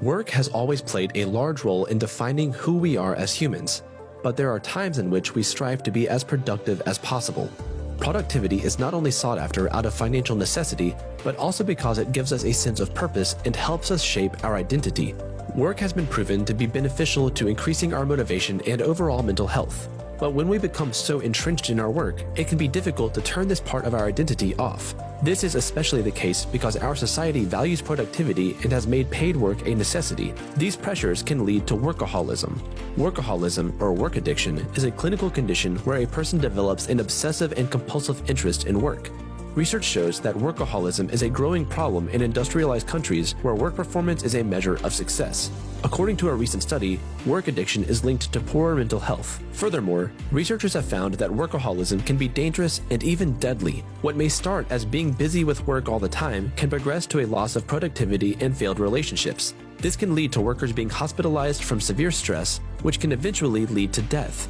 Work has always played a large role in defining who we are as humans, but there are times in which we strive to be as productive as possible. Productivity is not only sought after out of financial necessity, but also because it gives us a sense of purpose and helps us shape our identity. Work has been proven to be beneficial to increasing our motivation and overall mental health. But when we become so entrenched in our work, it can be difficult to turn this part of our identity off. This is especially the case because our society values productivity and has made paid work a necessity. These pressures can lead to workaholism. Workaholism, or work addiction, is a clinical condition where a person develops an obsessive and compulsive interest in work. Research shows that workaholism is a growing problem in industrialized countries where work performance is a measure of success. According to a recent study, work addiction is linked to poorer mental health. Furthermore, researchers have found that workaholism can be dangerous and even deadly. What may start as being busy with work all the time can progress to a loss of productivity and failed relationships. This can lead to workers being hospitalized from severe stress, which can eventually lead to death.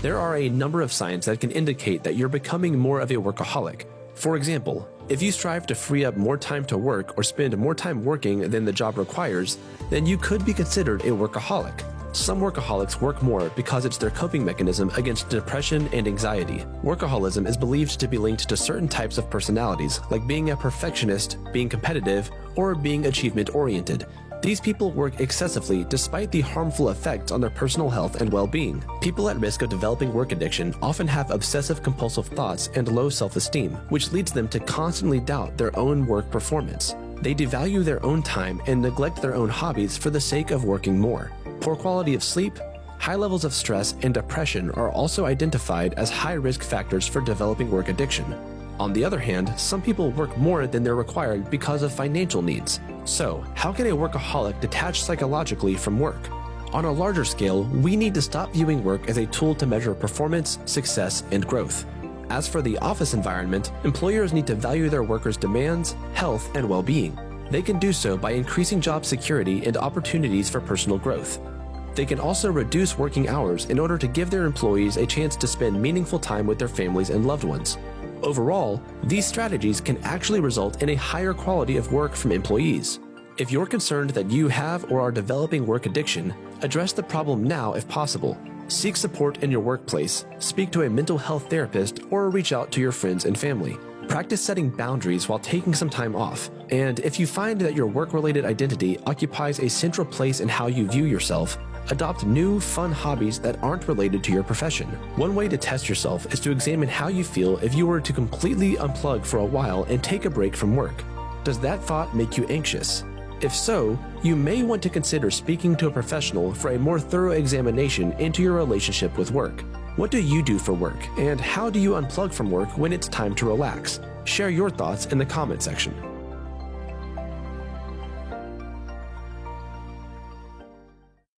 There are a number of signs that can indicate that you're becoming more of a workaholic. For example, if you strive to free up more time to work or spend more time working than the job requires, then you could be considered a workaholic. Some workaholics work more because it's their coping mechanism against depression and anxiety. Workaholism is believed to be linked to certain types of personalities, like being a perfectionist, being competitive, or being achievement-oriented. These people work excessively despite the harmful effects on their personal health and well-being. People at risk of developing work addiction often have obsessive-compulsive thoughts and low self-esteem, which leads them to constantly doubt their own work performance. They devalue their own time and neglect their own hobbies for the sake of working more. Poor quality of sleep, high levels of stress, and depression are also identified as high-risk factors for developing work addiction. On the other hand, some people work more than they're required because of financial needs. So, how can a workaholic detach psychologically from work? On a larger scale, we need to stop viewing work as a tool to measure performance, success, and growth. As for the office environment, employers need to value their workers' demands, health, and well-being. They can do so by increasing job security and opportunities for personal growth. They can also reduce working hours in order to give their employees a chance to spend meaningful time with their families and loved ones. Overall, these strategies can actually result in a higher quality of work from employees. If you're concerned that you have or are developing work addiction, address the problem now if possible. Seek support in your workplace, speak to a mental health therapist, or reach out to your friends and family. Practice setting boundaries while taking some time off. And if you find that your work-related identity occupies a central place in how you view yourself, adopt new, fun hobbies that aren't related to your profession. One way to test yourself is to examine how you feel if you were to completely unplug for a while and take a break from work. Does that thought make you anxious? If so, you may want to consider speaking to a professional for a more thorough examination into your relationship with work. What do you do for work, and how do you unplug from work when it's time to relax? Share your thoughts in the comment section.